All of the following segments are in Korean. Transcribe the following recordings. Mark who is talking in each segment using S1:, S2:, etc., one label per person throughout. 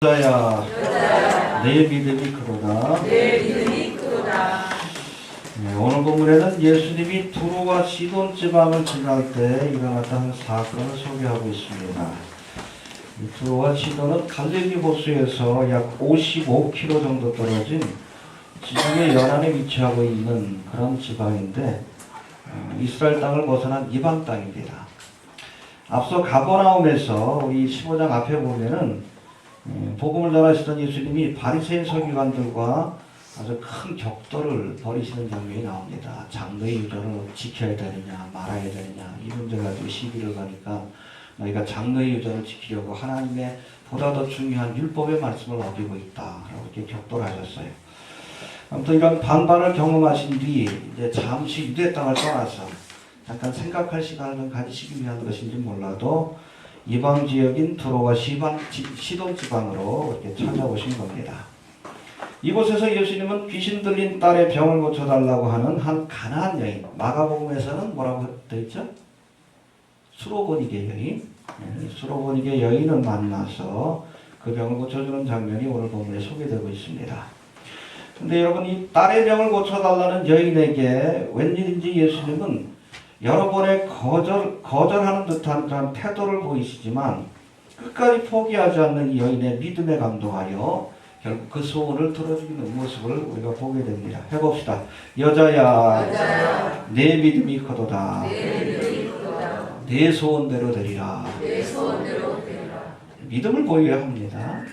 S1: 여자야, 내 믿음이 크도다. 오늘 본문에는 예수님이 두로와 시돈 지방을 지날 때 일어났던 사건을 소개하고 있습니다. 이 두로와 시돈은 갈릴리 호수에서 약 55km 정도 떨어진 지중해 연안에 위치하고 있는 그런 지방인데 이스라엘 땅을 벗어난 이방 땅입니다. 앞서 가버나움에서 우리 15장 앞에 보면은 복음을 전하시던 예수님이 바리새인 서기관들과 아주 큰 격돌을 벌이시는 장면이 나옵니다. 장로의 유전을 지켜야 되느냐 말아야 되느냐 이 문제 가지고 시비를 가니까 너희가 장로의 유전을 지키려고 하나님의 보다 더 중요한 율법의 말씀을 어기고 있다라고 이렇게 격돌하셨어요. 아무튼 이런 반발을 경험하신 뒤 이제 잠시 유대 땅을 떠나서 잠깐 생각할 시간을 가지시기 위한 것인지 몰라도 이방 지역인 두로와 시돈 지방으로 이렇게 찾아오신 겁니다. 이곳에서 예수님은 귀신 들린 딸의 병을 고쳐달라고 하는 한 가나안 여인, 마가복음에서는 뭐라고 되어 있죠? 수로보니게 여인, 수로보니게 여인을 만나서 그 병을 고쳐주는 장면이 오늘 본문에 소개되고 있습니다. 근데 여러분, 이 딸의 병을 고쳐달라는 여인에게 웬일인지 예수님은 여러 번의 거절하는 듯한 그런 태도를 보이시지만 끝까지 포기하지 않는 이 여인의 믿음에 감동하여 결국 그 소원을 들어주는 모습을 우리가 보게 됩니다. 해봅시다. 여자야, 내 믿음이 크도다. 내 소원대로 되리라. 믿음을 보여야 합니다.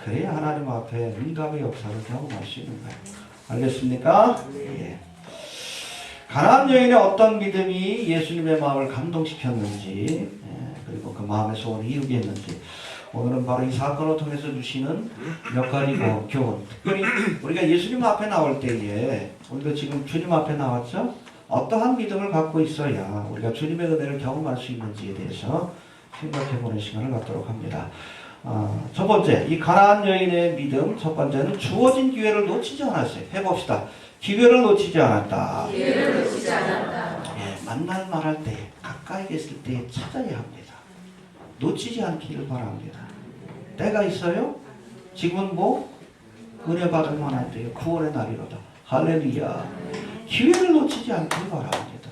S1: 그래야 하나님 앞에 응답의 역사를 경험할 수 있는 거예요. 알겠습니까? 예. 가나안 여인의 어떤 믿음이 예수님의 마음을 감동시켰는지, 그리고 그 마음의 소원을 이루게 했는지, 오늘은 바로 이 사건을 통해서 주시는 몇 가지 교훈. 특별히 우리가 예수님 앞에 나올 때에, 우리가 지금 주님 앞에 나왔죠? 어떠한 믿음을 갖고 있어야 우리가 주님의 은혜를 경험할 수 있는지에 대해서 생각해보는 시간을 갖도록 합니다. 첫 번째, 이 가나안 여인의 믿음, 첫 번째는 주어진 기회를 놓치지 않았어요. 해봅시다. 기회를 놓치지 않았다. 만날 말할 때, 가까이 계실 때 찾아야 합니다. 놓치지 않기를 바랍니다. 때가 있어요? 지금은 은혜 받을 만한 때요. 구원의 날이로다. 할렐루야. 기회를 놓치지 않기를 바랍니다.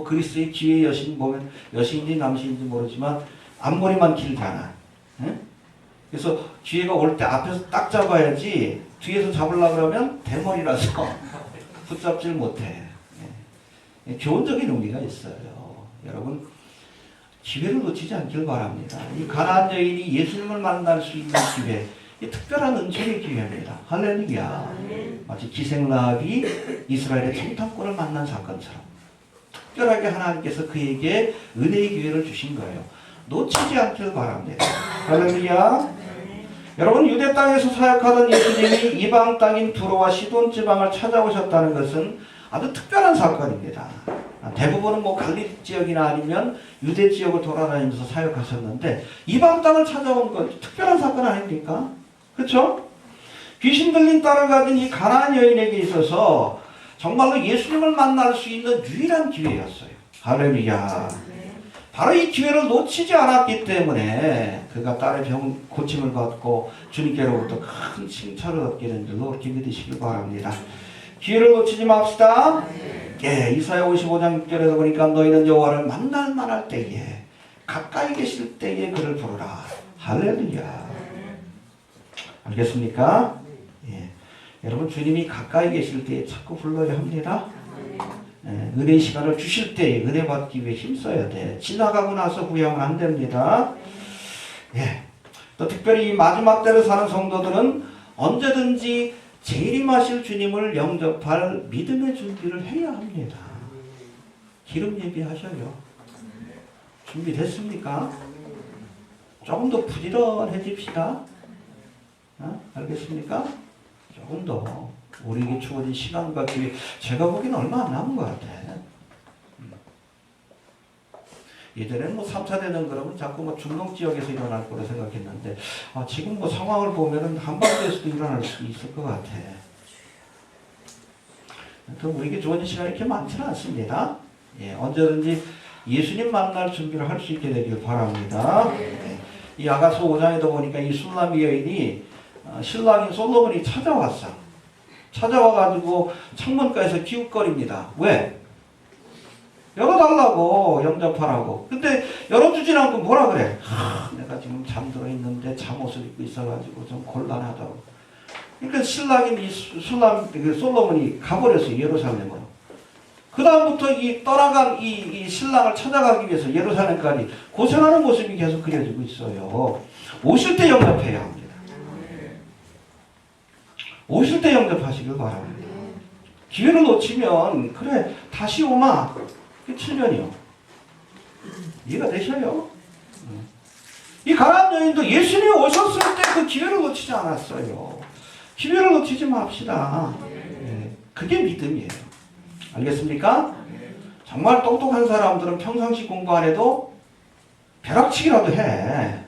S1: 그리스의 기회 여신 보면 여신인지 남신인지 모르지만 앞머리만 길잖아. 그래서 기회가 올 때 앞에서 딱 잡아야지 뒤에서 잡으려고 그러면 대머리라서 붙잡질 못해. 교훈적인 의미가 있어요. 여러분, 기회를 놓치지 않길 바랍니다. 이 가나안 여인이 예수님을 만날 수 있는 기회, 이 특별한 은총의 기회입니다. 할렐루야. 마치 기생라합이 이스라엘의 청탐꾼을 만난 사건처럼 특별하게 하나님께서 그에게 은혜의 기회를 주신 거예요. 놓치지 않길 바랍니다. 할렐루야. 여러분, 유대 땅에서 사역하던 예수님이 이방 땅인 두로와 시돈 지방을 찾아오셨다는 것은 아주 특별한 사건입니다. 대부분은 갈릴리 지역이나 아니면 유대 지역을 돌아다니면서 사역하셨는데 이방 땅을 찾아온 건 특별한 사건 아닙니까? 그렇죠? 귀신 들린 딸을 가진 이 가나안 여인에게 있어서 정말로 예수님을 만날 수 있는 유일한 기회였어요. 할렐루야. 바로 이 기회를 놓치지 않았기 때문에 그가 딸의 병 고침을 받고 주님께로부터 큰 칭찬을 얻게 된 줄로 이렇게 믿으시길 바랍니다. 기회를 놓치지 맙시다. 예, 이사야 55장 6절에서 보니까 너희는 여호와를 만날 만할 때에 가까이 계실 때에 그를 부르라. 할렐루야. 알겠습니까? 예. 여러분, 주님이 가까이 계실 때에 자꾸 불러야 합니다. 은혜의 시간을 주실 때 은혜 받기 위해 힘써야 돼. 지나가고 나서 후회하면 안 됩니다. 예. 또 특별히 마지막 때를 사는 성도들은 언제든지 재림하실 주님을 영접할 믿음의 준비를 해야 합니다. 기름 예비하셔요. 준비됐습니까? 조금 더 부지런해집시다. 알겠습니까? 조금 더 우리에게 주어진 시간과 기회, 제가 보기에는 얼마 안 남은 것 같아. 예전에는 3차 대전 그러면 자꾸 중동 지역에서 일어날 거라 생각했는데, 지금 상황을 보면은 한반도에서도 일어날 수 있을 것 같아. 우리에게 주어진 시간이 이렇게 많지는 않습니다. 예, 언제든지 예수님 만날 준비를 할 수 있게 되길 바랍니다. 예. 이 아가서 5장에도 보니까 이 술람 여인이 신랑인 솔로몬이 찾아왔어. 찾아와가지고 창문가에서 기웃거립니다. 왜? 열어달라고, 영접하라고. 근데 열어주진 않고 뭐라 그래? 내가 지금 잠들어 있는데 잠옷을 입고 있어가지고 좀 곤란하다고. 그러니까 신랑인 이 솔로몬이 가버렸어요, 예루살렘으로. 그 다음부터 이 떠나간 이 신랑을 찾아가기 위해서 예루살렘까지 고생하는 모습이 계속 그려지고 있어요. 오실 때 영접해야 합니다. 오실 때 영접하시길 바랍니다. 기회를 놓치면 그래 다시 오마 7년이요. 이해가 되셔요? 이 가나안 여인도 예수님이 오셨을 때 그 기회를 놓치지 않았어요. 기회를 놓치지 맙시다. 그게 믿음이에요. 알겠습니까? 정말 똑똑한 사람들은 평상시 공부 안 해도 벼락치기라도 해.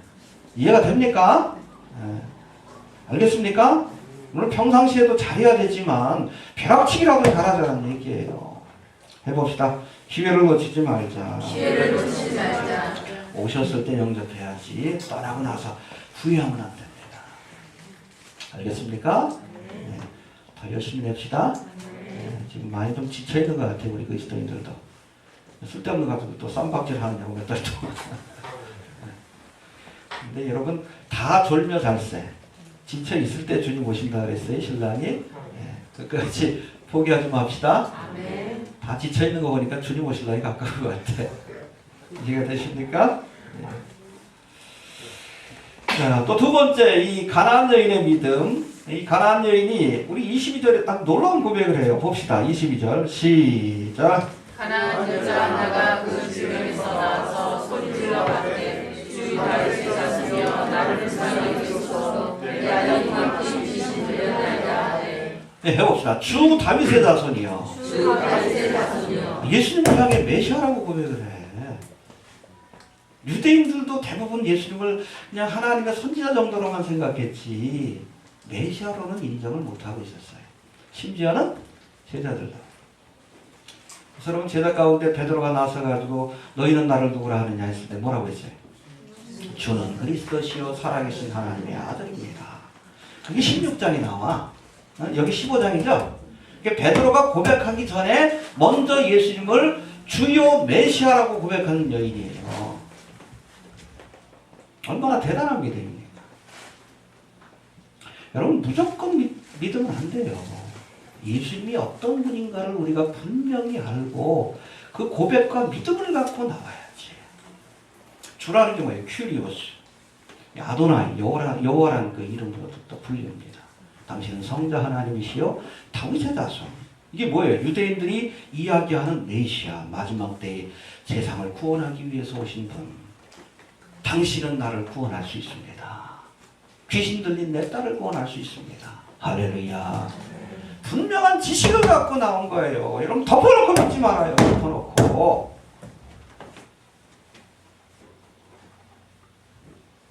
S1: 이해가 됩니까? 알겠습니까? 물론 평상시에도 잘해야 되지만 벼락치기라도 잘하자는 얘기예요. 해봅시다. 기회를 놓치지 말자.
S2: 기회를 놓치지 말자.
S1: 오셨을 때 영접해야지 떠나고 나서 후회하면 안 됩니다. 알겠습니까? 네. 더 열심히 냅시다. 지금 많이 좀 지쳐있는 것 같아요. 우리 그리스도인들도. 쓸데없는 거 가지고 또 쌈박질 하느냐고 몇 달 동안. 근데 여러분 다 졸며 잘세. 지쳐있을 때 주님 오신다 그랬어요. 신랑이. 끝까지 포기하지 맙시다.
S2: 아멘.
S1: 다 지쳐있는 거 보니까 주님 오실 날이 가까운 것 같아. 이해가 되십니까? 자, 또 두 번째, 이 가나안 여인의 믿음. 이 가나안 여인이 우리 22절에 딱 놀라운 고백을 해요. 봅시다. 22절. 시작.
S2: 가나안 여자 하나가 그 주변에서 나와서 소리질러 가되 주 다윗의 자손이여 나를 불쌍히 여기소서 내 하나님의 부심이신 들려나이다 하되.
S1: 네, 해봅시다. 주 다윗의 자손이요.
S2: 주 다윗의 자손이요.
S1: 예수님을 향해 메시아라고 고백을 해. 유대인들도 대부분 예수님을 그냥 하나님의 선지자 정도로만 생각했지 메시아로는 인정을 못하고 있었어요. 심지어는 제자들도. 그래서 여러분 제자 가운데 베드로가 나서가지고 너희는 나를 누구라 하느냐 했을 때 뭐라고 했어요? 주는 그리스도시요 살아계신 하나님의 아들입니다. 그게 16장이 나와. 여기 15장이죠? 베드로가 고백하기 전에 먼저 예수님을 주요 메시아라고 고백하는 여인이에요. 얼마나 대단한 믿음입니까? 여러분 무조건 믿으면 안 돼요. 예수님이 어떤 분인가를 우리가 분명히 알고 그 고백과 믿음을 갖고 나와야지. 주라는 게 뭐예요? 큐리오스. 아도나이, 여호와라는 그 이름으로도 또 불립니다. 당신은 성자 하나님이시요 다윗의 자손. 이게 뭐예요? 유대인들이 이야기하는 메시아, 마지막 때에 세상을 구원하기 위해서 오신 분. 당신은 나를 구원할 수 있습니다. 귀신 들린 내 딸을 구원할 수 있습니다. 할렐루야. 분명한 지식을 갖고 나온 거예요. 여러분 덮어놓고 믿지 말아요. 덮어놓고.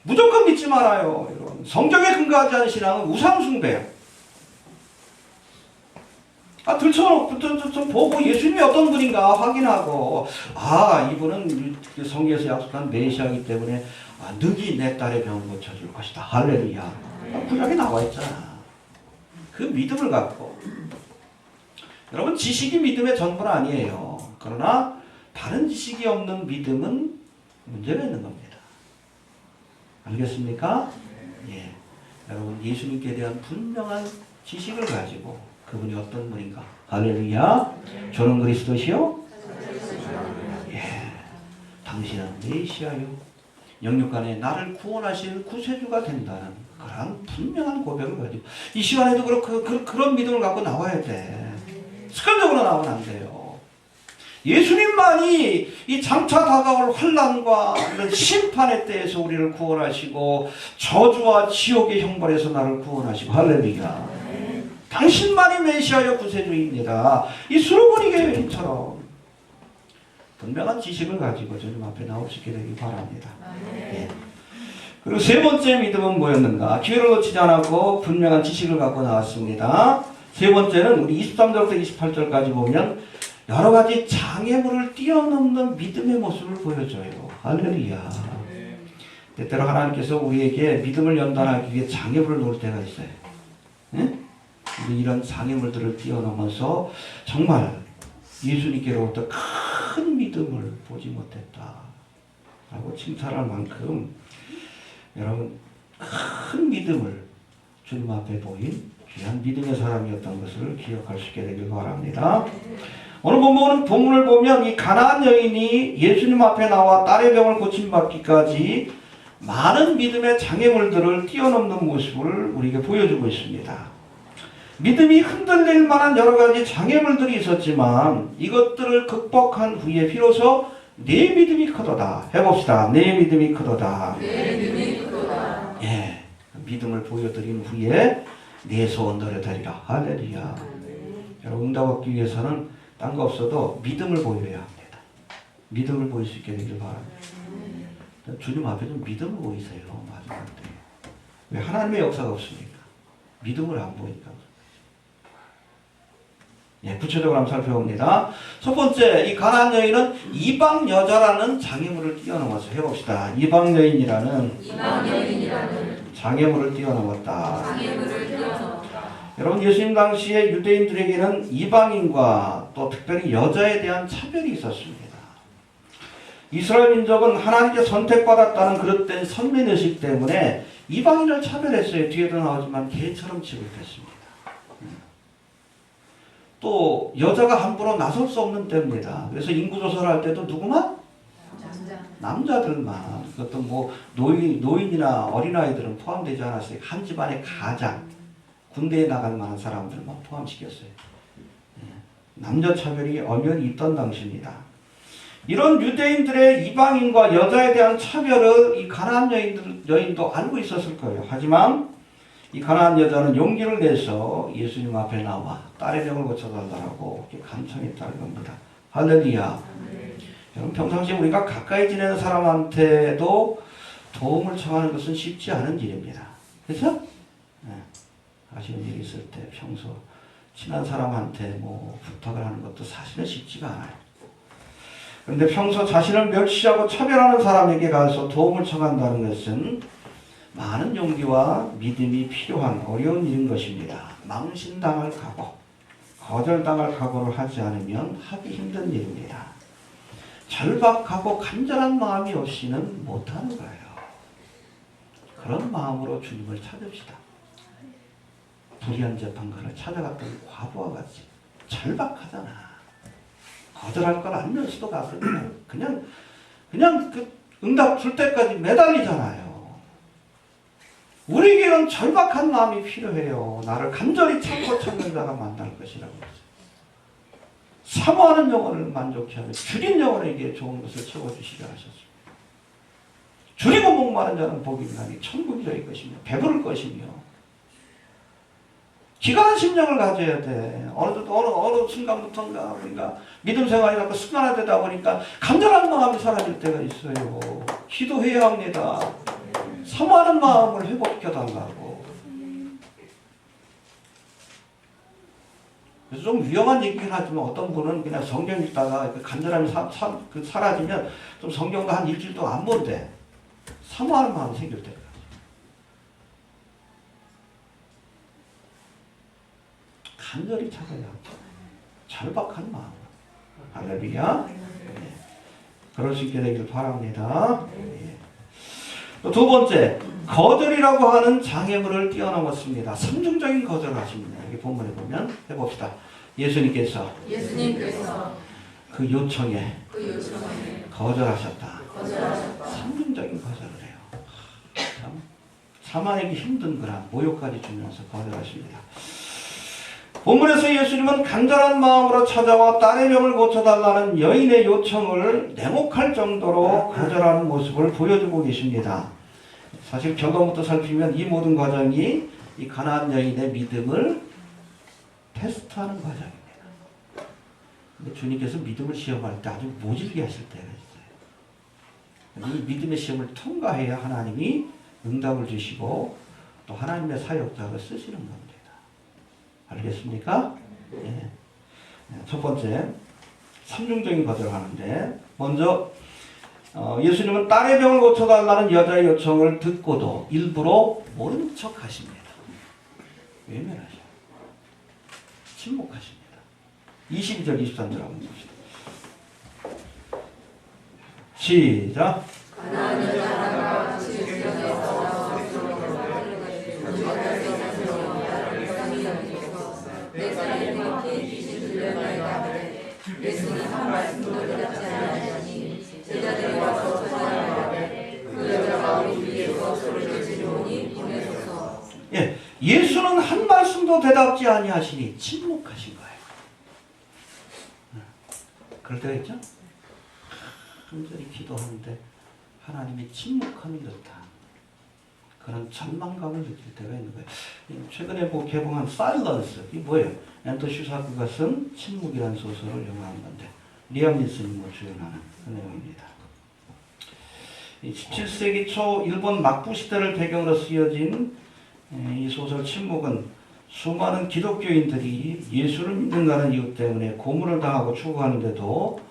S1: 무조건 믿지 말아요. 여러분. 성경에 근거하지 않은 신앙은 우상숭배예요. 들춰놓고 좀 보고 예수님이 어떤 분인가 확인하고 이분은 성경에서 약속한 메시아이기 때문에 능히 내 딸의 병을 고쳐줄 것이다. 할렐루야. 구약에 나와 있잖아. 그 믿음을 갖고 여러분 지식이 믿음의 전부는 아니에요. 그러나 다른 지식이 없는 믿음은 문제가 있는 겁니다. 알겠습니까? 예. 여러분 예수님께 대한 분명한 지식을 가지고 그분이 어떤 분인가? 할렐루야. 주는 그리스도시요? 예. 당신은 메시아요. 영육간에 나를 구원하실 구세주가 된다는 그런 분명한 고백을 가지고 이 시간에도 그런 믿음을 갖고 나와야 돼. 습관적으로 나오면 안 돼요. 예수님만이 이 장차 다가올 환난과 이런 심판의 때에서 우리를 구원하시고 저주와 지옥의 형벌에서 나를 구원하시고 할렐루야. 당신만이 메시아여 구세주입니다. 이 수로보니 교인처럼 분명한 지식을 가지고 주님 앞에 나올 수 있게 되길 바랍니다. 예. 그리고 세 번째 믿음은 뭐였는가? 기회를 놓치지 않았고 분명한 지식을 갖고 나왔습니다. 세 번째는 우리 23절부터 28절까지 보면 여러 가지 장애물을 뛰어넘는 믿음의 모습을 보여줘요. 할렐루야. 때때로 하나님께서 우리에게 믿음을 연단하기 위해 장애물을 놓을 때가 있어요. 예? 근데 이런 장애물들을 뛰어넘어서 정말 예수님께로부터 큰 믿음을 보지 못했다 라고 칭찬할 만큼 여러분 큰 믿음을 주님 앞에 보인 귀한 믿음의 사람이었던 것을 기억할 수 있게 되길 바랍니다. 오늘 본문을 보면 이 가나안 여인이 예수님 앞에 나와 딸의 병을 고침받기까지 많은 믿음의 장애물들을 뛰어넘는 모습을 우리에게 보여주고 있습니다. 믿음이 흔들릴 만한 여러 가지 장애물들이 있었지만 이것들을 극복한 후에 비로소 내 믿음이 크도다. 해봅시다. 내 믿음이 크도다.
S2: 내 믿음이 크도다.
S1: 예, 믿음을 보여드린 후에 내 소원 노래되리라. 할렐루야. 여러분 응답 얻기 위해서는 딴 거 없어도 믿음을 보여야 합니다. 믿음을 보일 수 있게 되길 바랍니다. 주님 앞에 좀 믿음을 보이세요. 마지막 때. 왜 하나님의 역사가 없습니까? 믿음을 안 보니까. 예, 구체적으로 한번 살펴봅니다. 첫 번째, 이 가나안 여인은 이방 여자라는 장애물을 뛰어넘어서 해봅시다. 이방 여인이라는 장애물을 뛰어넘었다. 여러분 예수님 당시에 유대인들에게는 이방인과 또 특별히 여자에 대한 차별이 있었습니다. 이스라엘 민족은 하나님께 선택받았다는 그릇된 선민의식 때문에 이방인을 차별했어요. 뒤에도 나오지만 개처럼 취급했습니다. 또 여자가 함부로 나설 수 없는 때입니다. 그래서 인구조사를 할 때도 누구만? 남자들만. 그것도 뭐 노인이나 어린아이들은 포함되지 않았어요. 한 집안의 가장 군대에 나갈 만한 사람들만 포함시켰어요. 남녀 차별이 엄연히 있던 당시입니다. 이런 유대인들의 이방인과 여자에 대한 차별을 이 가나안 여인도 알고 있었을 거예요. 하지만 이 가나안 여자는 용기를 내서 예수님 앞에 나와 딸의 병을 고쳐달라고 이렇게 간청했다는 겁니다. 할렐루야. 여러분 평상시에 우리가 가까이 지내는 사람한테도 도움을 청하는 것은 쉽지 않은 일입니다. 그렇죠? 네. 아시는 일이 있을 때 평소 친한 사람한테 뭐 부탁을 하는 것도 사실은 쉽지가 않아요. 그런데 평소 자신을 멸시하고 차별하는 사람에게 가서 도움을 청한다는 것은 많은 용기와 믿음이 필요한 어려운 일인 것입니다. 망신당할 각오, 거절당할 각오를 하지 않으면 하기 힘든 일입니다. 절박하고 간절한 마음이 없이는 못하는 거예요. 그런 마음으로 주님을 찾읍시다. 불의한 재판관을 찾아갔던 과부와 같이 절박하잖아. 거절할 걸 알면서도 가서 그냥 그 응답 줄 때까지 매달리잖아요. 우리에게는 절박한 마음이 필요해요. 나를 간절히 찾고 찾는 자가 만날 것이라고 했어요. 사모하는 영혼을 만족케 하며 줄인 영혼에게 좋은 것을 채워주시려 하셨습니다. 줄이고 목마른 자는 복이 있나니 천국이 저희 것이며 배부를 것이며 기간한 심령을 가져야 돼. 어느 순간부터인가 우리가 믿음 생활이 자꾸 습관화되다 보니까 간절한 마음이 사라질 때가 있어요. 기도해야 합니다. 사모하는 마음을 회복시켜달라고. 그래서 좀 위험한 얘기긴 하지만 어떤 분은 그냥 성경 읽다가 간절함이 사라지면 좀 성경도 한 일주일도 안 본대. 사모하는 마음이 생길 때까지. 간절히 찾아야 합니다. 절박한 마음. 할렐루야. 네. 그럴 수 있게 되길 바랍니다. 네. 두 번째, 거절이라고 하는 장애물을 뛰어넘었습니다. 삼중적인 거절을 하십니다. 여기 본문에 보면 해봅시다. 예수님께서 그 요청에 거절하셨다. 삼중적인 거절을 해요. 참 사망하기 힘든 거라 모욕까지 주면서 거절하십니다. 본문에서 예수님은 간절한 마음으로 찾아와 딸의 병을 고쳐달라는 여인의 요청을 냉혹할 정도로 거절하는 모습을 보여주고 계십니다. 사실 결론부터 살피면 이 모든 과정이 이 가나안 여인의 믿음을 테스트하는 과정입니다. 근데 주님께서 믿음을 시험할 때 아주 모질게 하실 때가 있어요. 이 믿음의 시험을 통과해야 하나님이 응답을 주시고 또 하나님의 사역자로 쓰시는 겁니다. 알겠습니까? 예. 첫 번째, 삼중적인 거절을 하는데 먼저 예수님은 딸의 병을 고쳐달라는 여자의 요청을 듣고도 일부러 모른 척 하십니다. 외면하셔. 침묵하십니다. 22절 23절 한번 봅시다. 시작.
S2: 예수님 한 말씀도 대답지 아니하시니 제자들이 와서 찾아가되 그 여자가 우리 위에서 소리를 지르니 보내소서.
S1: 예, 예수는 한 말씀도 대답지 아니하시니 침묵하신 거예요. 그럴 때가 있죠? 간절히 기도하는데 하나님이 침묵하는 듯한 그런 절망감을 느낄 때가 있는 거예요. 최근에 개봉한 사일런스, 이게 뭐예요? 앤더 슈사크가 쓴 침묵이라는 소설을 영화한 건데 리암 니슨이 주연하는 그 내용입니다. 17세기 초 일본 막부 시대를 배경으로 쓰여진 이 소설 침묵은 수많은 기독교인들이 예수를 믿는다는 이유 때문에 고문을 당하고 추구하는데도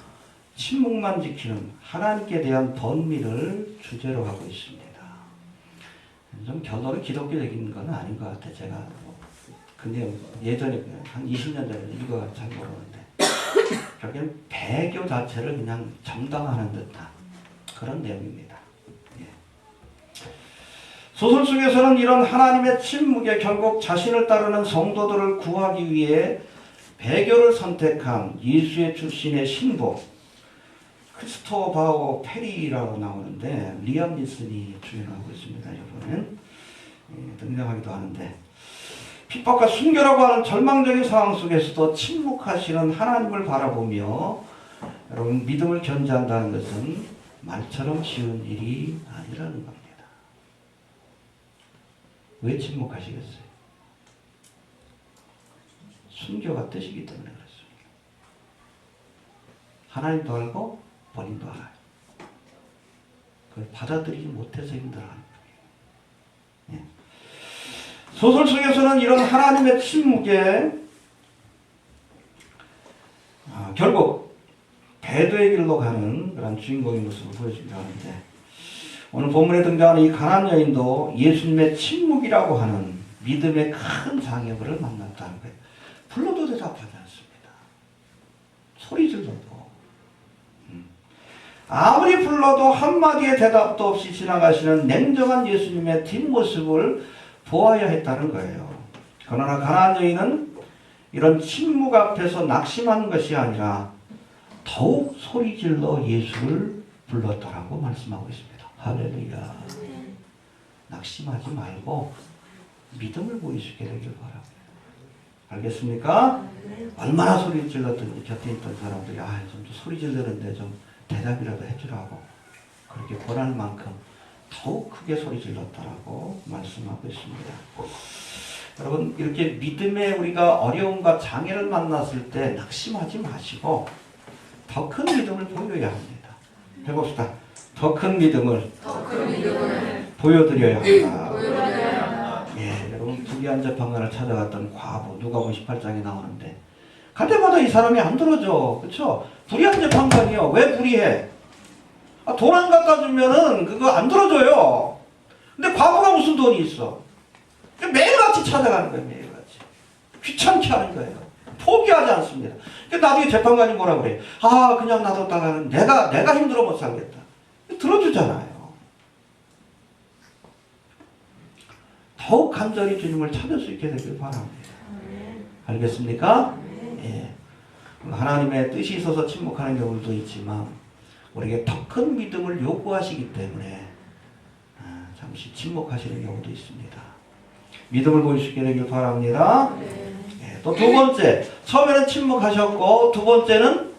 S1: 침묵만 지키는 하나님께 대한 번미를 주제로 하고 있습니다. 좀 결론은 기독교적인 건 아닌 것 같아요. 제가 근데 예전에 한 20년 전에 이거 잘 모르는데 결국엔 배교 자체를 그냥 정당화하는 듯한 그런 내용입니다. 예. 소설 속에서는 이런 하나님의 침묵에 결국 자신을 따르는 성도들을 구하기 위해 배교를 선택한 예수의 출신의 신부 크리스토바오 페리라고 나오는데 리암 니슨이 주연하고 있습니다. 이번엔 등장하기도 하는데 핍박과 순교라고 하는 절망적인 상황 속에서도 침묵하시는 하나님을 바라보며 여러분 믿음을 견지한다는 것은 말처럼 쉬운 일이 아니라는 겁니다. 왜 침묵하시겠어요? 순교가 뜻이기 때문에 그렇습니다. 하나님도 알고 본인도 알아요. 그걸 받아들이지 못해서 힘들어하는 거예요. 예. 소설 속에서는 이런 하나님의 침묵에 결국 배도의 길로 가는 그런 주인공의 모습을 보여주기도 하는데 오늘 본문에 등장하는 이 가난안 여인도 예수님의 침묵이라고 하는 믿음의 큰 장애물을 만났다는 거예요. 불러도 대답하지 않습니다. 소리 질러도 아무리 불러도 한마디의 대답도 없이 지나가시는 냉정한 예수님의 뒷모습을 보아야 했다는 거예요. 그러나 가난안 여인은 이런 침묵 앞에서 낙심한 것이 아니라 더욱 소리질러 예수를 불렀다라고 말씀하고 있습니다. 할렐루야. 낙심하지 말고 믿음을 보이시게 되길 바랍니다. 알겠습니까? 얼마나 소리 질렀더니 곁에 있던 사람들이 좀 소리 지르는데 좀 대답이라도 해주라고 그렇게 권할 만큼 더욱 크게 소리 질렀다라고 말씀하고 있습니다. 여러분 이렇게 믿음에 우리가 어려움과 장애를 만났을 때 낙심하지 마시고 더 큰 믿음을 보여야 합니다. 해봅시다. 더 큰 믿음을 보여드려야 한다. 예, 여러분 불의한 재판관을 찾아갔던 과부 누가복음 18장에 나오는데 갈 때마다 이 사람이 안 들어줘. 그렇죠? 불의한 재판관이요. 왜 불의해? 돈 안 갖다 주면은 그거 안 들어줘요. 근데 과부가 무슨 돈이 있어? 매일같이 찾아가는 거예요. 매일같이. 귀찮게 하는 거예요. 포기하지 않습니다. 나중에 재판관이 뭐라 그래? 그냥 놔뒀다가는 내가 힘들어 못 살겠다. 들어주잖아요. 더욱 간절히 주님을 찾을 수 있게 되길 바랍니다. 알겠습니까? 예. 하나님의 뜻이 있어서 침묵하는 경우도 있지만 우리에게 더 큰 믿음을 요구하시기 때문에 잠시 침묵하시는 경우도 있습니다. 믿음을 보일 수 있게 되길 바랍니다. 예. 또 두 번째, 처음에는 침묵하셨고 두 번째는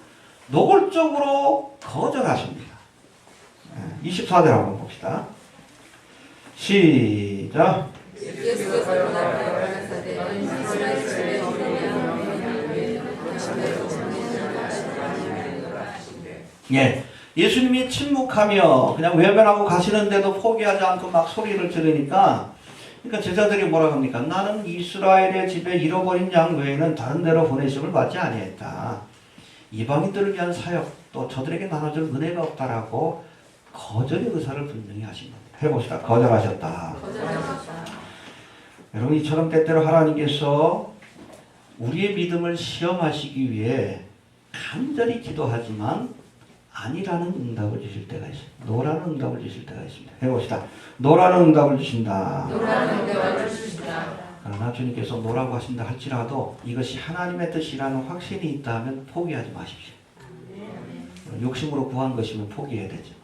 S1: 노골적으로 거절하십니다. 24절 한번 봅시다. 시작. 예, 예수님이 침묵하며 그냥 외면하고 가시는데도 포기하지 않고 막 소리를 지르니까 그러니까 제자들이 뭐라고 합니까? 나는 이스라엘의 집에 잃어버린 양 외에는 다른 데로 보내심을 받지 아니했다. 이방인들을 위한 사역 또 저들에게 나눠줄 은혜가 없다라고 거절의 의사를 분명히 하신 겁니다. 해봅시다. 거절하셨다.
S2: 거절하셨다.
S1: 여러분 이처럼 때때로 하나님께서 우리의 믿음을 시험하시기 위해 간절히 기도하지만 아니라는 응답을 주실 때가 있어요. 노라는 응답을 주실 때가 있습니다. 해봅시다. 노라는 응답을 주신다.
S2: 노라는 응답을 주신다.
S1: 그러나 주님께서 노라고 하신다 할지라도 이것이 하나님의 뜻이라는 확신이 있다 하면 포기하지 마십시오. 욕심으로 구한 것이면 포기해야 되죠.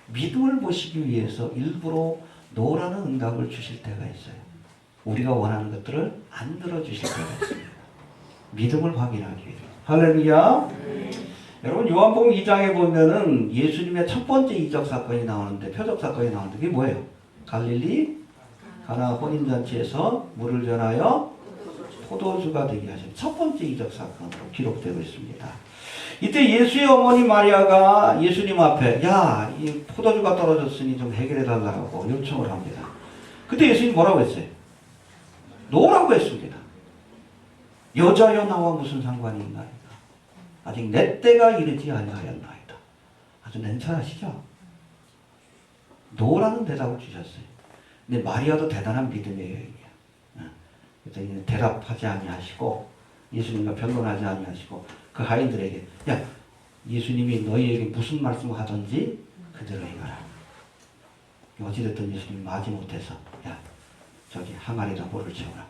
S1: 믿음을 보시기 위해서 일부러 노라는 응답을 주실 때가 있어요. 우리가 원하는 것들을 안 들어주실 때가 있습니다. 믿음을 확인하기 위해서. 할렐루야. 여러분 요한복음 2장에 보면은 예수님의 첫 번째 이적 사건이 나오는데, 표적 사건이 나오는데 그게 뭐예요? 갈릴리 가나 혼인잔치에서 물을 전하여 포도주가 되게 하신 첫 번째 이적 사건으로 기록되고 있습니다. 이때 예수의 어머니 마리아가 예수님 앞에 야, 이 포도주가 떨어졌으니 좀 해결해 달라고 요청을 합니다. 그때 예수님 뭐라고 했어요? 노라고 했습니다. 여자여 나와 무슨 상관이 있나이다. 아직 내 때가 이르지 아니하였나이다. 아주 냉철하시죠? 노라는 대답을 주셨어요. 근데 마리아도 대단한 믿음의 여인이야. 그래서 대답하지 아니하시고 예수님과 변론하지 아니하시고 그 하인들에게 야, 예수님이 너희에게 무슨 말씀을 하든지 그대로 행하라. 어찌됐든 예수님이 마지 못해서 야, 저기 항아리에다 물을 채워라.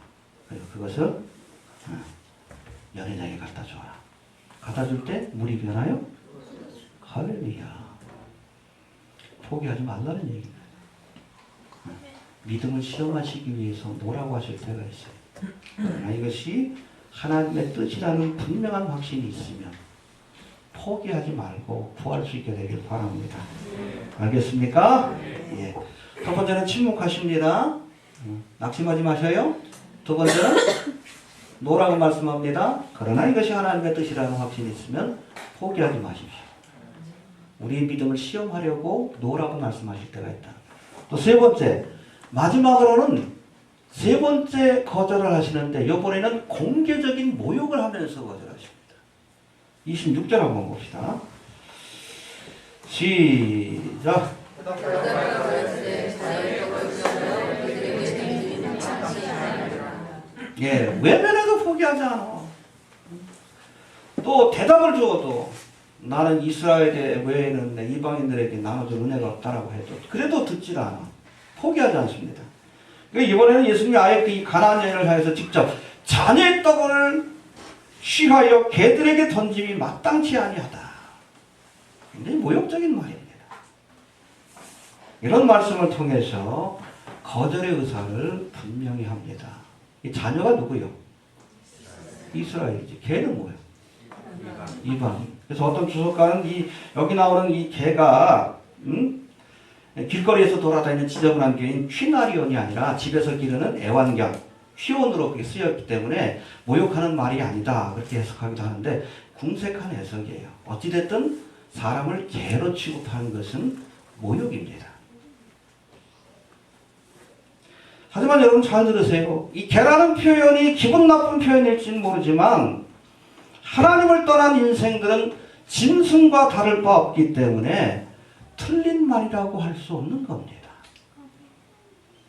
S1: 그리고 그것을 연회장에 갖다 줘라. 갖다 줄 때 물이 변하여? 할렐루야. 포기하지 말라는 얘기입니다. 믿음을 시험하시기 위해서 노라고 하실 때가 있어요. 그러나 이것이 하나님의 뜻이라는 분명한 확신이 있으면 포기하지 말고 구할 수 있게 되길 바랍니다. 알겠습니까? 예. 첫 번째는 침묵하십니다. 낙심하지 마셔요. 두 번째는 노라고 말씀합니다. 그러나 이것이 하나님의 뜻이라는 확신이 있으면 포기하지 마십시오. 우리의 믿음을 시험하려고 노라고 말씀하실 때가 있다. 또 세 번째, 마지막으로는 세 번째 거절을 하시는데 이번에는 공개적인 모욕을 하면서 거절하십니다. 26절 한번 봅시다. 시작. 예, 외면해도 포기하지 않아. 또 대답을 주어도 나는 이스라엘 외에는 내 이방인들에게 나눠줄 은혜가 없다라고 해도 그래도 듣질 않아. 포기하지 않습니다. 그러니까 이번에는 예수님이 아예 이 가나안 여인을 향해서 직접 자녀의 떡을 취하여 개들에게 던짐이 마땅치 아니하다. 굉장히 모욕적인 말입니다. 이런 말씀을 통해서 거절의 의사를 분명히 합니다. 이 자녀가 누구요? 이스라엘이지. 개는 뭐예요? 이방인. 그래서 어떤 주석가는 여기 나오는 이 개가 길거리에서 돌아다니는 지저분한 개인 퀴나리온이 아니라 집에서 기르는 애완견, 휘온으로 그게 쓰였기 때문에 모욕하는 말이 아니다. 그렇게 해석하기도 하는데 궁색한 해석이에요. 어찌됐든 사람을 개로 취급하는 것은 모욕입니다. 하지만 여러분 잘 들으세요. 이 개라는 표현이 기분 나쁜 표현일지는 모르지만 하나님을 떠난 인생들은 짐승과 다를 바 없기 때문에 틀린 말이라고 할 수 없는 겁니다.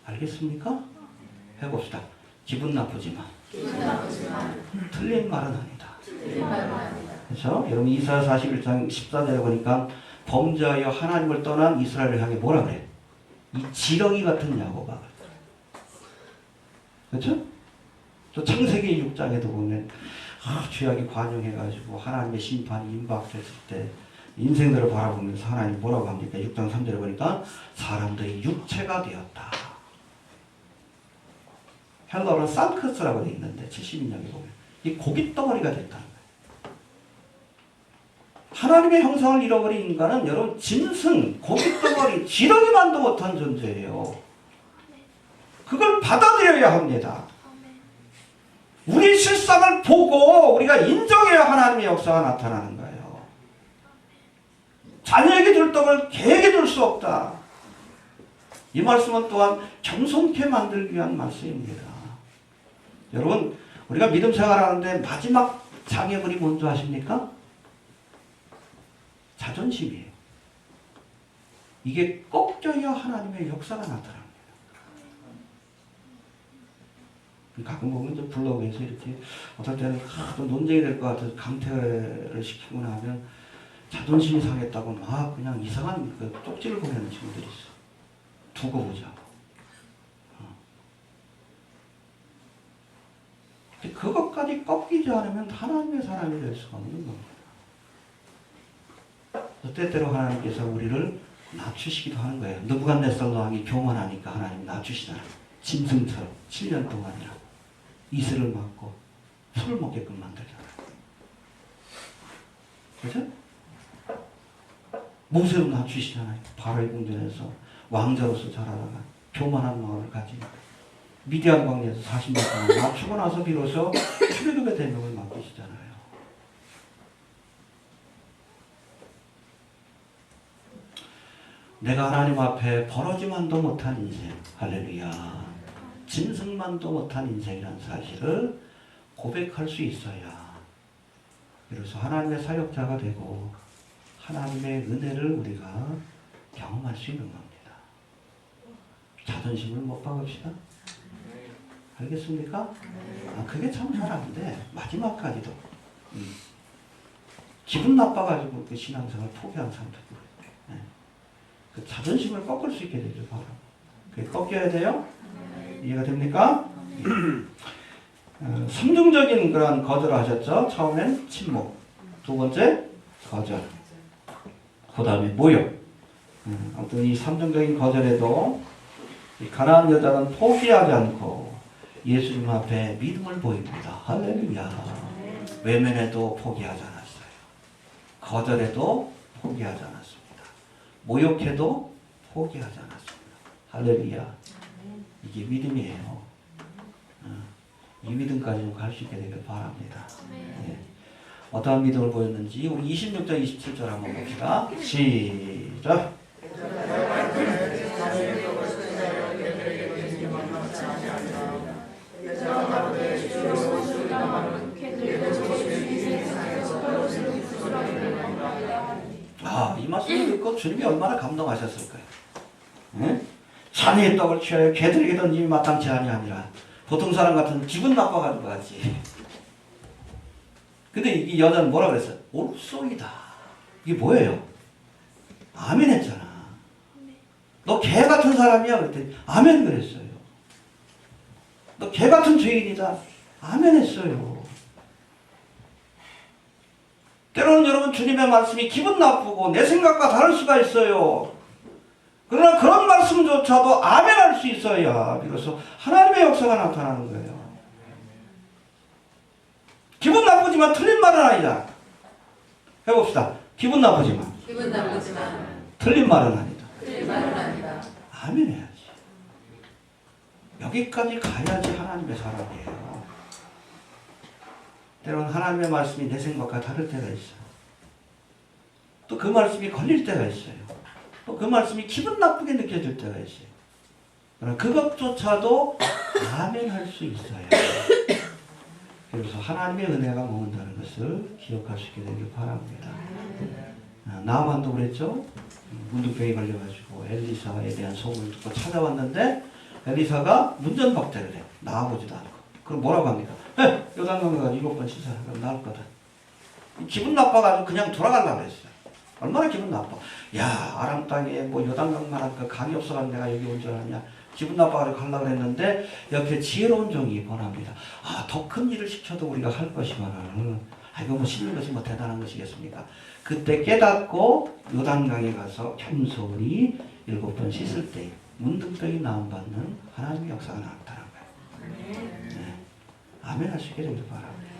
S1: 알겠습니까? 해봅시다. 기분 나쁘지만 틀린 말은 아니다. 그렇죠? 여러분 이사야 41장 14절에 보니까 범죄하여 하나님을 떠난 이스라엘을 향해 뭐라 그래? 이 지렁이 같은 야곱아. 그렇죠? 또 창세기 6장에도 보면 죄악이 관용해가지고 하나님의 심판이 임박했을 때 인생들을 바라보면서 하나님 뭐라고 합니까? 6장 3절에 보니까 사람들이 육체가 되었다. 헬라어는 산크스라고 되어 있는데 70인역에 보면 이 고깃덩어리가 됐다는 거예요. 하나님의 형상을 잃어버린 인간은 여러분 짐승, 고깃덩어리, 지렁이만도 못한 존재예요. 그걸 받아들여야 합니다. 우리 실상을 보고 우리가 인정해야 하나님의 역사가 나타나는 거예요. 자녀에게 줄 떡을 개에게 줄 수 없다. 이 말씀은 또한 겸손케 만들기 위한 말씀입니다. 여러분 우리가 믿음 생활하는데 마지막 장애물이 뭔지 아십니까? 자존심이에요. 이게 꺾여야 하나님의 역사가 나타납니다. 가끔 보면 이제 블로그에서 이렇게 어떨 때는 또 논쟁이 될 것 같아서 강퇴를 시키고 나면 자존심이 상했다고 막 그냥 이상한 그 쪽지를 보내는 친구들이 있어. 두고 보자고. 그것까지 꺾이지 않으면 하나님의 사람이 될 수가 없는 겁니다. 때때로 하나님께서 우리를 낮추시기도 하는 거예요. 느부갓네살 왕이 교만하니까 하나님 낮추시잖아요. 짐승처럼 7년 동안이나 이슬을 맞고 술을 먹게끔 만들잖아요. 그죠? 모세도 낮추시잖아요. 바로의 궁전에서 왕자로서 자라다가 교만한 마음을 가지니까 미디안 광야에서 40년 동안 낮추고 나서 비로소 출애굽의 대명을 맡기시잖아요. 내가 하나님 앞에 벌어지만도 못한 인생, 할렐루야, 짐승만도 못한 인생이라는 사실을 고백할 수 있어야 비로소 하나님의 사역자가 되고 하나님의 은혜를 우리가 경험할 수 있는 겁니다. 자존심을 못 박읍시다. 알겠습니까? 그게 참 잘하는데 마지막까지도 기분 나빠가지고 그 신앙생활 포기한 사람들, 그 자존심을 꺾을 수 있게 되길 바랍니다. 그게 꺾여야 돼요? 이해가 됩니까? 삼중적인 그런 거절을 하셨죠. 처음엔 침묵, 두 번째 거절, 그 다음에 모욕. 아무튼 이 삼중적인 거절에도 이 가난한 여자는 포기하지 않고 예수님 앞에 믿음을 보입니다. 할렐루야. 외면에도 포기하지 않았어요. 거절에도 포기하지 않았습니다. 모욕해도 포기하지 않았습니다. 할렐루야. 이게 믿음이에요. 이 믿음까지 갈 수 있게 되길 바랍니다. 네. 어떠한 믿음을 보였는지 우리 26절 27절 한번 봅시다. 시작. 이 말씀을 듣고 주님이 얼마나 감동하셨을까요? 네? 자네의 떡을 취하여 개들에게 던짐이 마땅치 아니하니라. 보통 사람 같은 기분 나빠가지고 하지. 근데 이 여자는 뭐라 그랬어요? 옳소이다. 이게 뭐예요? 아멘 했잖아. 너 개 같은 사람이야? 그랬더니 아멘 그랬어요. 너 개 같은 죄인이다. 아멘 했어요. 때로는 여러분 주님의 말씀이 기분 나쁘고 내 생각과 다를 수가 있어요. 그러나 그런 말씀조차도 아멘할 수 있어야 비로소 하나님의 역사가 나타나는 거예요. 기분 나쁘지만 틀린 말은 아니다. 해봅시다. 기분 나쁘지만 틀린 말은 아니다. 아멘 해야지. 여기까지 가야지 하나님의 사람이에요. 때로는 하나님의 말씀이 내 생각과 다를 때가 있어요. 또 그 말씀이 걸릴 때가 있어요. 또 그 말씀이 기분 나쁘게 느껴질 때가 있어요. 그러나 그것조차도 아멘 할 수 있어요. 그래서 하나님의 은혜가 머문다는 것을 기억할 수 있게 되길 바랍니다. 나만도 그랬죠. 문둥병이 걸려가지고 엘리사에 대한 소문을 듣고 찾아왔는데 엘리사가 문전박대를 해. 나아보지도 않고. 그럼 뭐라고 합니까? 요단강 가가지고 7번 씻어라. 그럼 나을 거다. 기분 나빠가지고 그냥 돌아가려고 했어요. 얼마나 기분 나빠. 야, 아람 땅에 뭐 요단강만한 그 강이 없어가지고 내가 여기 온 줄 아냐. 기분 나빠가지고 가려고 했는데 옆에 지혜로운 종이 권합니다. 더 큰 일을 시켜도 우리가 할 것이면은 이거 뭐 씻는 것이 뭐 대단한 것이겠습니까? 그때 깨닫고 요단강에 가서 겸손히 7번 씻을 때 문둥병이 나음받는 하나님의 역사가 나타난 거예요. 네. 아멘 할 수 있게 되길 바랍니다.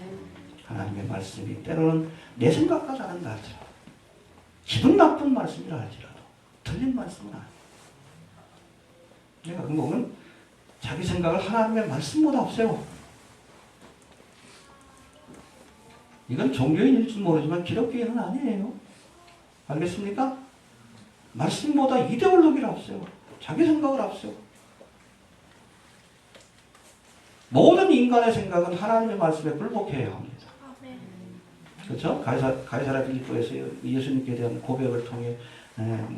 S1: 하나님의 말씀이 때로는 내 생각과 다른다 할지라도 기분 나쁜 말씀이라 할지라도 틀린 말씀은 아니에요. 내가 그 보면 자기 생각을 하나님의 말씀보다 앞세워. 이건 종교인일 줄 모르지만 기독교인은 아니에요. 알겠습니까? 말씀보다 이데올로기를 앞세워. 자기 생각을 앞세워. 모든 인간의 생각은 하나님의 말씀에 굴복해야 합니다. 그렇죠? 가이사랴 빌립보에서 예수님께 대한 고백을 통해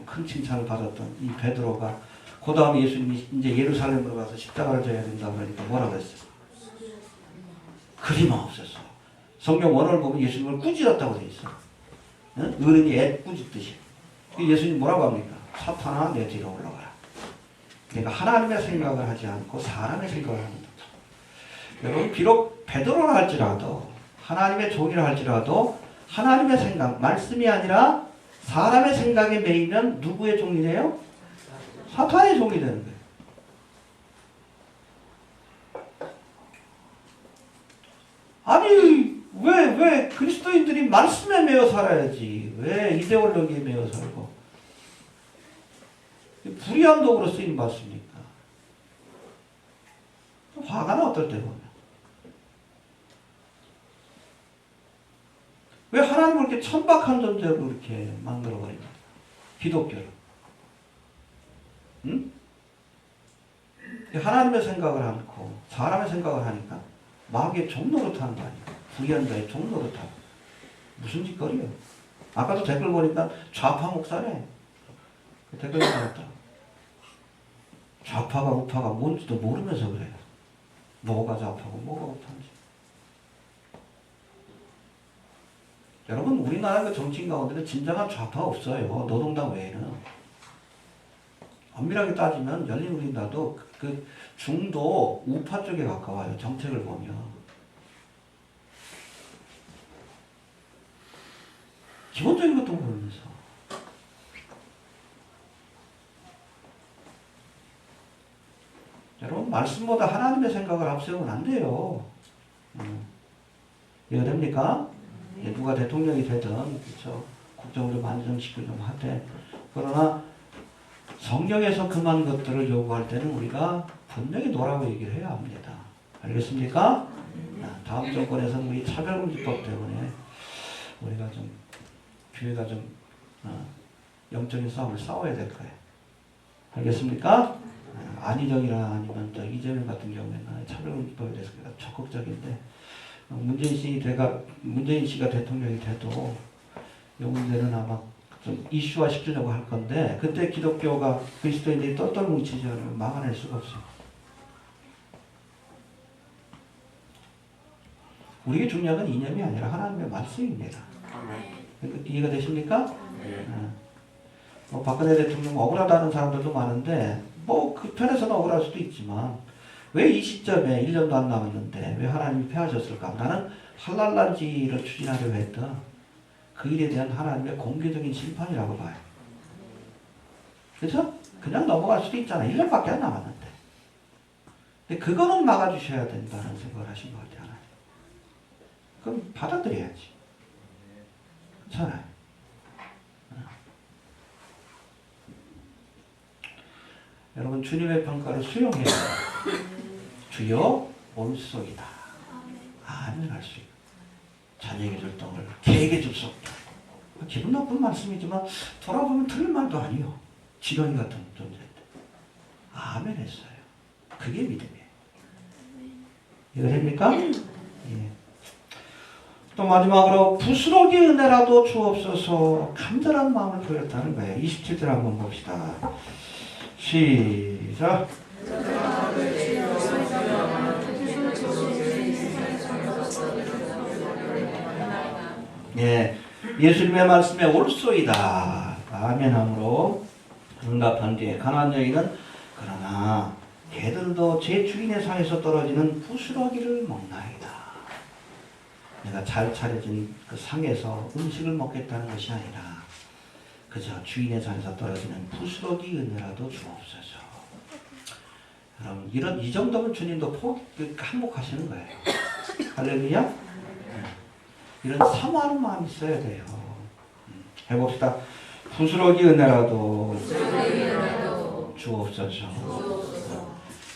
S1: 큰 칭찬을 받았던 이 베드로가 그 다음에 예수님이 이제 예루살렘으로 가서 십자가를 져야 된다 그러니까 뭐라고 했어요? 그림없었어. 성경 원어를 보면 예수님을 꾸짖었다고 돼 있어. 어른이 애 꾸짖듯이. 예수님 뭐라고 합니까? 사탄아 내 뒤로 올라가라. 그러니까 하나님의 생각을 하지 않고 사람의 생각을 하는 거죠. 여러분 비록 베드로라 할지라도 하나님의 종이라 할지라도 하나님의 생각, 말씀이 아니라 사람의 생각에 매이면 누구의 종이 돼요? 사탄의 종이 되는 거예요. 아니 왜 그리스도인들이 말씀에 매여 살아야지 왜 이데올로기에 매여 살고 불의한 도구로 쓰임 받습니까? 화가 나 어떨 때 보면 왜 하나님을 이렇게 천박한 존재로 이렇게 만들어버립니까? 기독교를 응? 하나님의 생각을 않고 사람의 생각을 하니까 마귀의 종노릇 하는 거 아니야. 불의한 자의 종노릇 하고 무슨 짓거리예요. 아까도 댓글 보니까 좌파 목사네. 그 댓글 달았다. 좌파가 우파가 뭔지도 모르면서 그래요. 뭐가 좌파고 뭐가 우파인지. 여러분 우리나라 그 정치인 가운데는 진정한 좌파가 없어요. 노동당 외에는. 엄밀하게 따지면 열린우리나라도 그 중도 우파 쪽에 가까워요. 정책을 보면. 기본적인 것도 모르면서. 여러분 말씀보다 하나님의 생각을 앞세우면 안 돼요. 이해가 됩니까? 누가 대통령이 되든 그렇죠. 국정을 좀 안정시키고 좀 하되 그러나 성경에서 그만 것들을 요구할 때는 우리가 분명히 노라고 얘기를 해야 합니다. 알겠습니까? 다음 정권에서는 우리 차별금지법 때문에 우리가 좀 교회가 좀 영적인 싸움을 싸워야 될 거예요. 알겠습니까? 안희정이나 아니면 이재명 같은 경우에는 차별금지법에 대해서 적극적인데 문재인 씨가 대통령이 돼도 이 문제는 아마 좀 이슈화 시키려고 할 건데 그때 기독교가 그리스도인들이 똘똘 뭉치지 않으면 막아낼 수가 없어요. 우리에게 중요한 건 이념이 아니라 하나님의 말씀입니다. 이해가 되십니까? 박근혜 대통령 억울하다는 사람들도 많은데 그 편에서는 억울할 수도 있지만 왜 이 시점에 1년도 안 남았는데 왜 하나님이 패하셨을까? 나는 할랄란지를 추진하려고 했던 그 일에 대한 하나님의 공개적인 심판이라고 봐요. 그렇죠? 그냥 넘어갈 수도 있잖아. 1년밖에 안 남았는데. 근데 그거는 막아주셔야 된다는 생각을 하신 것 같아요. 하나님. 그럼 받아들여야지. 괜찮아요. 여러분 주님의 평가를 수용해야 돼요. 주여 온수이다. 아멘 할 수 있고 자녀에게 줄 떡을 개에게 줄 수 없다. 기분 나쁜 말씀이지만 돌아보면 틀린 말도 아니요. 지렁이 같은 존재인데 아멘 했어요. 그게 믿음이에요. 이거 됩니까? 예. 또 마지막으로 부스러기 은혜라도 주옵소서 간절한 마음을 보였다는 거예요. 27절 한번 봅시다. 시작. 예, 예수님의 말씀에 옳소이다. 아멘함으로 응답한 뒤에 가나안 여인은 그러나 개들도 제 주인의 상에서 떨어지는 부스러기를 먹나이다. 내가 잘 차려진 그 상에서 음식을 먹겠다는 것이 아니라 그저 주인의 상에서 떨어지는 부스러기 은혜라도 주옵소서. 여러분 이 정도면 주님도 한몫하시는 거예요. 할렐루야. 이런 사모하는 마음이 있어야 돼요. 해봅시다. 부스러기 은혜라도 주옵소서.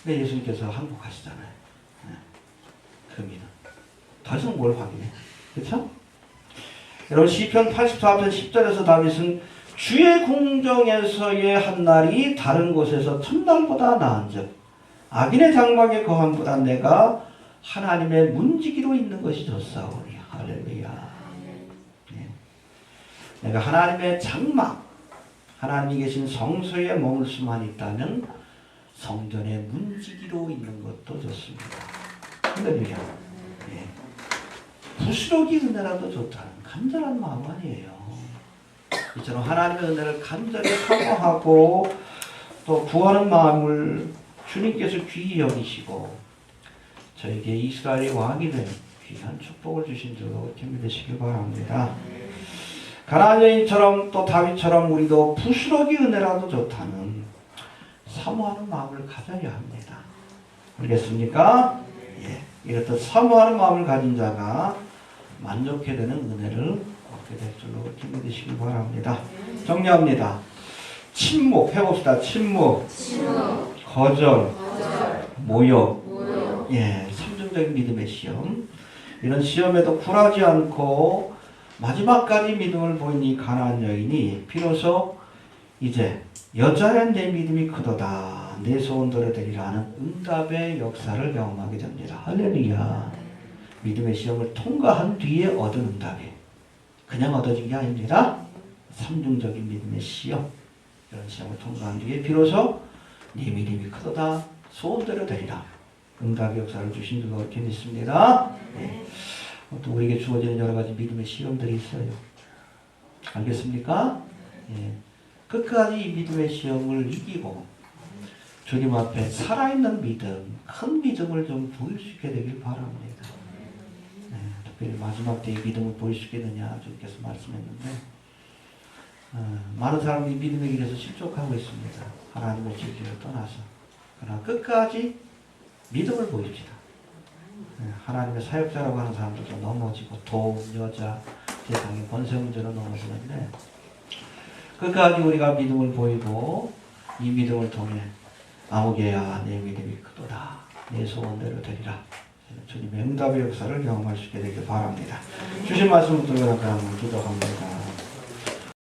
S1: 근데 예수님께서 한몫하시잖아요. 그 믿음. 더 이상 뭘 확인해? 그렇죠? 여러분 시편 84편 10절에서 다윗은 주의 궁정에서의 한 날이 다른 곳에서 천날보다 나은즉 악인의 장막에 거함보다 내가 하나님의 문지기로 있는 것이 좋사오니. 할렐루야. 내가 하나님의 장막, 하나님이 계신 성소에 머물 수만 있다면 성전의 문지기로 있는 것도 좋습니다. 할렐루야. 예. 부스러기 은혜라도 좋다는 간절한 마음 아니에요. 이처럼 하나님의 은혜를 간절히 사모하고 또 구하는 마음을 주님께서 귀히 여기시고 저에게 이스라엘의 왕이 된 귀한 축복을 주신 줄로 믿으시길 바랍니다. 가나안 여인처럼 또 다윗처럼 우리도 부스러기 은혜라도 좋다는 사모하는 마음을 가져야 합니다. 알겠습니까? 예. 이렇듯 사모하는 마음을 가진 자가 만족해 되는 은혜를 얻게 될 줄로 믿으시길 바랍니다. 정리합니다. 침묵 해봅시다. 침묵, 거절, 모욕. 예, 삼중적인 믿음의 시험. 이런 시험에도 굴하지 않고 마지막까지 믿음을 보인 이 가나안 여인이 비로소 이제 여자여 내 믿음이 크도다 내 소원대로 되리라는 응답의 역사를 경험하게 됩니다. 할렐루야. 믿음의 시험을 통과한 뒤에 얻은 응답이 그냥 얻어진 게 아닙니다. 삼중적인 믿음의 시험, 이런 시험을 통과한 뒤에 비로소 네 믿음이 크도다 소원대로 되리라 응답의 역사를 주신 줄로 이렇게 믿습니다. 네. 또 우리에게 주어지는 여러 가지 믿음의 시험들이 있어요. 알겠습니까? 예. 끝까지 이 믿음의 시험을 이기고 주님 앞에 살아있는 믿음, 큰 믿음을 좀 보일 수 있게 되길 바랍니다. 네. 특별히 마지막 때의 믿음을 보일 수 있겠느냐 주님께서 말씀했는데 많은 사람들이 믿음의 길에서 실족하고 있습니다. 하나님의 진리를 떠나서. 그러나 끝까지 믿음을 보입시다. 하나님의 사역자라고 하는 사람들도 넘어지고 돈, 여자, 세상의 권세 문제로 넘어지는데 끝까지 우리가 믿음을 보이고 이 믿음을 통해 아무개야 내 믿음이 크도다 내 소원대로 되리라 주님의 응답의 역사를 경험할 수 있게 되길 바랍니다. 주신 말씀을 들고 나가면 기도합니다.